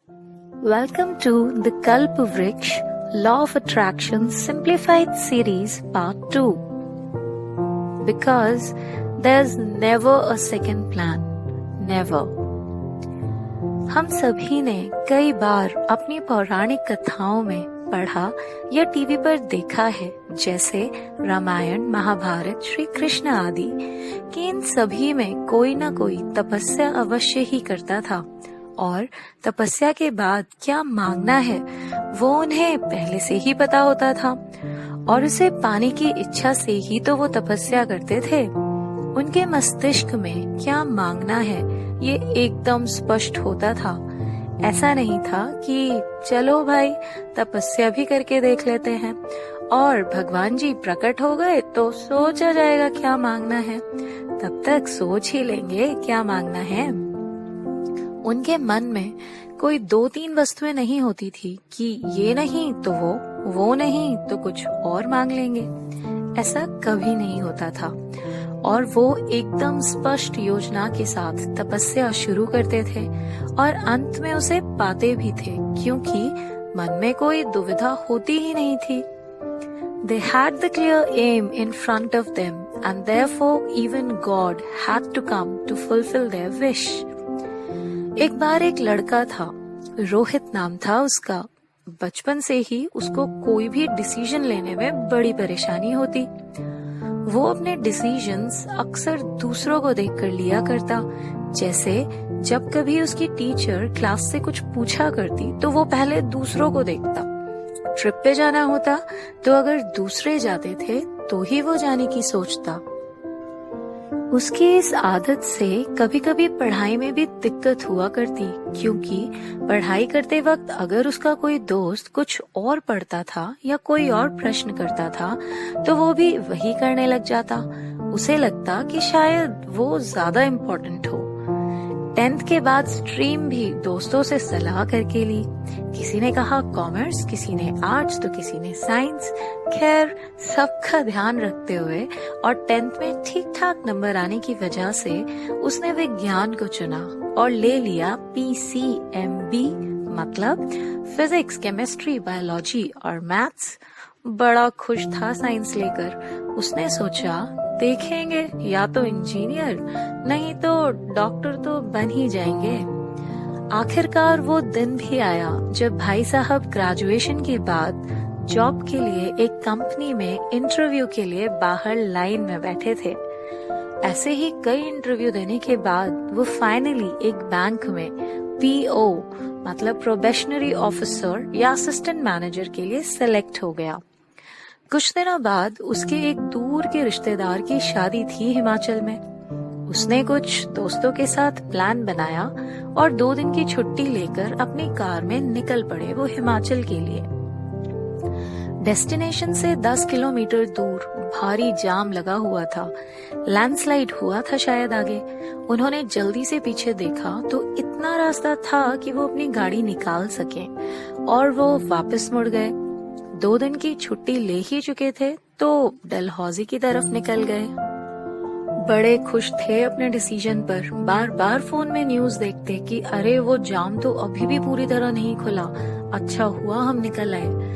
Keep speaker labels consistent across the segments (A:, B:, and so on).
A: Welcome to the Kalpavriksha Law of Attraction Simplified Series Part 2. Because there's never a second plan. Never. हम सभी ने कई बार अपनी पौराणिक कथाओं में पढ़ा या टीवी पर देखा है, जैसे रामायण, महाभारत, श्री कृष्ण आदि, कि इन सभी में कोई न कोई तपस्या अवश्य ही करता था और तपस्या के बाद क्या मांगना है वो उन्हें पहले से ही पता होता था और उसे पाने की इच्छा से ही तो वो तपस्या करते थे। उनके मस्तिष्क में क्या मांगना है ये एकदम स्पष्ट होता था। ऐसा नहीं था कि चलो भाई तपस्या भी करके देख लेते हैं और भगवान जी प्रकट हो गए तो सोचा जाएगा क्या मांगना है, तब तक सोच ही लेंगे क्या मांगना है। उनके मन में कोई 2-3 वस्तुएं नहीं होती थी कि ये नहीं तो वो नहीं तो कुछ और मांग लेंगे। ऐसा कभी नहीं होता था और वो एकदम स्पष्ट योजना के साथ तपस्या शुरू करते थे और अंत में उसे पाते भी थे, क्योंकि मन में कोई दुविधा होती ही नहीं थी। They had the clear aim in front of them and therefore even God had to come to fulfill their wish. एक बार एक लड़का था, रोहित नाम था उसका। बचपन से ही उसको कोई भी डिसीजन लेने में बड़ी परेशानी होती। वो अपने डिसीजंस अक्सर दूसरों को देखकर लिया करता। जैसे जब कभी उसकी टीचर क्लास से कुछ पूछा करती तो वो पहले दूसरों को देखता। ट्रिप पे जाना होता तो अगर दूसरे जाते थे तो ही वो जाने की सोचता। उसकी इस आदत से कभी कभी पढ़ाई में भी दिक्कत हुआ करती, क्योंकि पढ़ाई करते वक्त अगर उसका कोई दोस्त कुछ और पढ़ता था या कोई और प्रश्न करता था तो वो भी वही करने लग जाता। उसे लगता कि शायद वो ज्यादा इम्पोर्टेंट हो। 10th के बाद स्ट्रीम भी दोस्तों से सलाह करके ली। किसी ने कहा कॉमर्स, किसी ने आर्ट्स तो किसी ने साइंस। खैर सबका ध्यान रखते हुए और 10th में ठीक ठाक नंबर आने की वजह से उसने विज्ञान को चुना और ले लिया PCMB, मतलब फिजिक्स, केमिस्ट्री, बायोलॉजी और मैथ्स। बड़ा खुश था साइंस लेकर। उसने सोचा देखेंगे या तो इंजीनियर नहीं तो डॉक्टर तो बन ही जाएंगे। आखिरकार वो दिन भी आया जब भाई साहब ग्रेजुएशन के बाद जॉब के लिए एक कंपनी में इंटरव्यू के लिए बाहर लाइन में बैठे थे। ऐसे ही कई इंटरव्यू देने के बाद वो फाइनली एक बैंक में PO मतलब प्रोबेशनरी ऑफिसर या असिस्टेंट मैनेजर के लिए सिलेक्ट हो गया। कुछ दिनों बाद उसके एक दूर के रिश्तेदार की शादी थी हिमाचल में। उसने कुछ दोस्तों के साथ प्लान बनाया और 2 दिन की छुट्टी लेकर अपनी कार में निकल पड़े वो हिमाचल के लिए। डेस्टिनेशन से 10 किलोमीटर दूर भारी जाम लगा हुआ था। लैंडस्लाइड हुआ था शायद आगे। उन्होंने जल्दी से पीछे देखा तो इतना रास्ता था कि वो अपनी गाड़ी निकाल सके और वो वापस मुड़ गए। 2 दिन की छुट्टी ले ही चुके थे तो डलहौजी की तरफ निकल गए। बड़े खुश थे अपने डिसीजन पर। बार बार फोन में न्यूज देखते कि अरे वो जाम तो अभी भी पूरी तरह नहीं खुला, अच्छा हुआ हम निकल आए।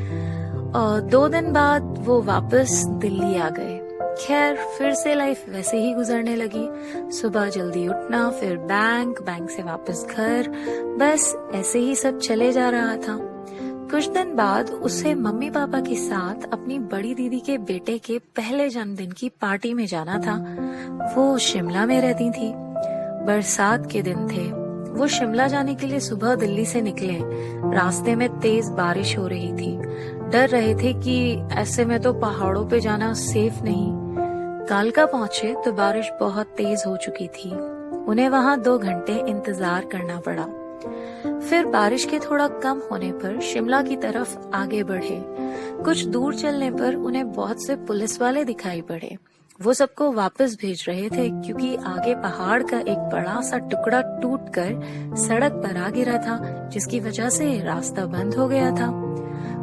A: 2 दिन बाद वो वापस दिल्ली आ गए। खैर फिर से लाइफ वैसे ही गुजरने लगी। सुबह जल्दी उठना, फिर बैंक से वापस घर, बस ऐसे ही सब चले जा रहा था। कुछ दिन बाद उसे मम्मी पापा के साथ अपनी बड़ी दीदी के बेटे के पहले जन्मदिन की पार्टी में जाना था। वो शिमला में रहती थी। बरसात के दिन थे। वो शिमला जाने के लिए सुबह दिल्ली से निकले। रास्ते में तेज बारिश हो रही थी। डर रहे थे कि ऐसे में तो पहाड़ों पे जाना सेफ नहीं। कालका पहुंचे तो बारिश बहुत तेज हो चुकी थी। उन्हें वहां 2 घंटे इंतजार करना पड़ा। फिर बारिश के थोड़ा कम होने पर शिमला की तरफ आगे बढ़े। कुछ दूर चलने पर उन्हें बहुत से पुलिस वाले दिखाई पड़े। वो सबको वापस भेज रहे थे, क्योंकि आगे पहाड़ का एक बड़ा सा टुकड़ा टूटकर सड़क पर आ गिरा था, जिसकी वजह से रास्ता बंद हो गया था।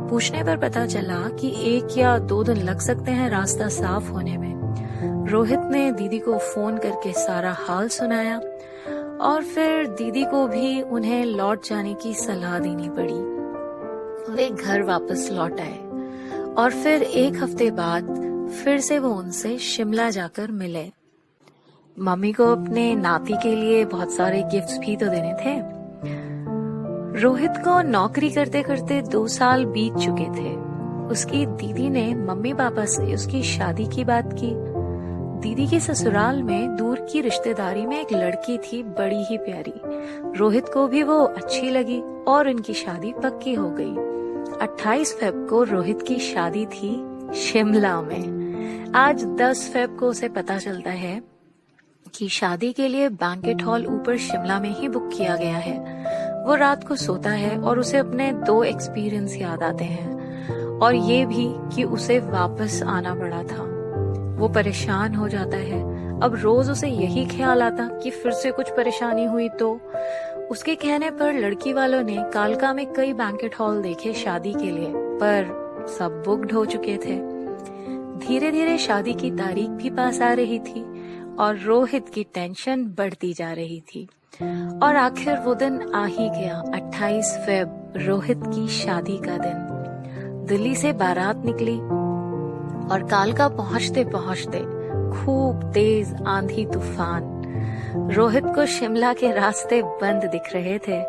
A: पूछने पर पता चला कि 1 या 2 दिन लग सकते हैं रास्ता साफ होने में। रोहित ने दीदी को फोन करके सारा हाल सुनाया और फिर दीदी को भी उन्हें लौट जाने की सलाह देनी पड़ी। वे घर वापस लौट आए और फिर एक हफ्ते बाद फिर से वो उनसे शिमला जाकर मिले। मम्मी को अपने नाती के लिए बहुत सारे गिफ्ट्स भी तो देने थे। रोहित को नौकरी करते करते 2 साल बीत चुके थे। उसकी दीदी ने मम्मी पापा से उसकी शादी की बात की। दीदी के ससुराल में दूर की रिश्तेदारी में एक लड़की थी, बड़ी ही प्यारी। रोहित को भी वो अच्छी लगी और उनकी शादी पक्की हो गई। 28 फेब को रोहित की शादी थी शिमला में। आज 10 फेब को उसे पता चलता है कि शादी के लिए बैंकेट हॉल ऊपर शिमला में ही बुक किया गया है। वो रात को सोता है और उसे अपने 2 एक्सपीरियंस याद आते हैं, और ये भी कि उसे वापस आना पड़ा था। वो परेशान हो जाता है। अब रोज उसे यही ख्याल आता कि फिर से कुछ परेशानी हुई तो। उसके कहने पर लड़की वालों ने कालका में कई बैंकेट हॉल देखे शादी के लिए, पर सब बुक्ड हो चुके थे। धीरे धीरे शादी की तारीख भी पास आ रही थी और रोहित की टेंशन बढ़ती जा रही थी। और आखिर वो दिन आ ही गया, 28 फेब, रोहित की शादी का दिन। दिल्ली से बारात निकली और कालका पहुंचते पहुंचते खूब तेज आंधी तूफान। रोहित को शिमला के रास्ते बंद दिख रहे थे।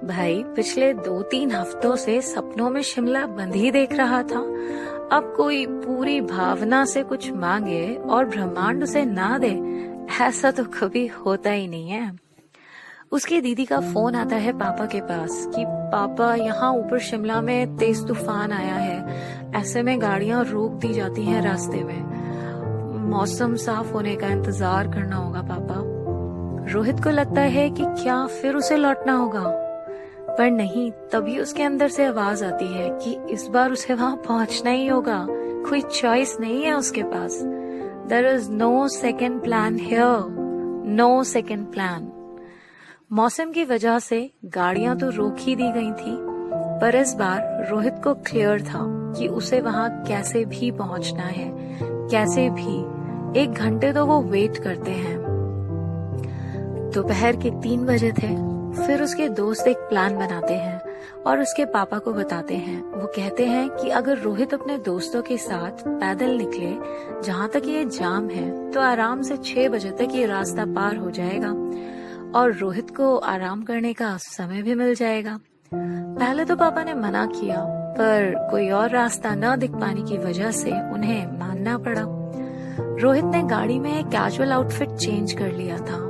A: भाई, पिछले 2-3 हफ्तों से सपनों में शिमला बंद ही देख रहा था। अब कोई पूरी भावना से कुछ मांगे और ब्रह्मांड उसे ना दे, ऐसा तो कभी होता ही नहीं है। उसकी दीदी का फोन आता है पापा के पास कि पापा, यहाँ ऊपर शिमला में तेज तूफान आया है। ऐसे में गाड़ियां रोक दी जाती हैं रास्ते में। मौसम साफ होने का इंतजार करना होगा पापा। रोहित को लगता है कि क्या फिर उसे लौटना होगा, पर नहीं। तभी उसके अंदर से आवाज आती है कि इस बार उसे वहां पहुंचना ही होगा। कोई चॉइस नहीं है उसके पास। There is no second plan here, no second plan. मौसम की वजह से गाड़ियां तो रोक ही दी गई थी, पर इस बार रोहित को क्लियर था कि उसे वहां कैसे भी पहुंचना है, कैसे भी। 1 घंटे तो वो वेट करते हैं। दोपहर के 3 बजे थे। फिर उसके दोस्त एक प्लान बनाते हैं और उसके पापा को बताते हैं। वो कहते हैं कि अगर रोहित अपने दोस्तों के साथ पैदल निकले जहां तक ये जाम है, तो आराम से 6 बजे तक ये रास्ता पार हो जाएगा और रोहित को आराम करने का समय भी मिल जाएगा। पहले तो पापा ने मना किया, पर कोई और रास्ता न दिख पाने की वजह से उन्हें मानना पड़ा। रोहित ने गाड़ी में एक कैजुअल आउटफिट चेंज कर लिया था।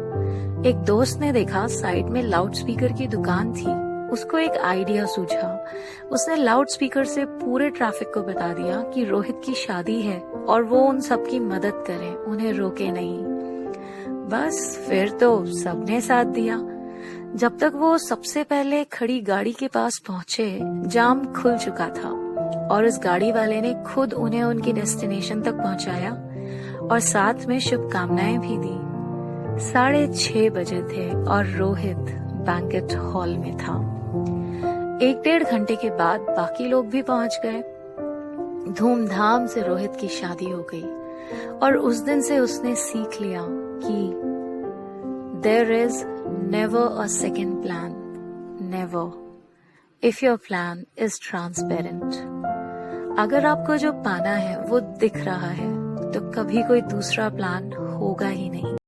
A: एक दोस्त ने देखा साइड में लाउड स्पीकर की दुकान थी। उसको एक आइडिया सूझा। उसने लाउड स्पीकर से पूरे ट्रैफिक को बता दिया कि रोहित की शादी है और वो उन सबकी मदद करे, उन्हें रोके नहीं। बस फिर तो सबने साथ दिया। जब तक वो सबसे पहले खड़ी गाड़ी के पास पहुंचे, जाम खुल चुका था और उस गाड़ी वाले ने खुद उन्हें उनके डेस्टिनेशन तक पहुंचाया और साथ में शुभकामनाएं भी दी। 6:30 बजे थे और रोहित बैंकेट हॉल में था। 1-1.5 घंटे के बाद बाकी लोग भी पहुंच गए। धूमधाम से रोहित की शादी हो गई और उस दिन से उसने सीख लिया कि there is never a second plan, never, if your plan is transparent. अगर आपको जो पाना है वो दिख रहा है, तो कभी कोई दूसरा प्लान होगा ही नहीं।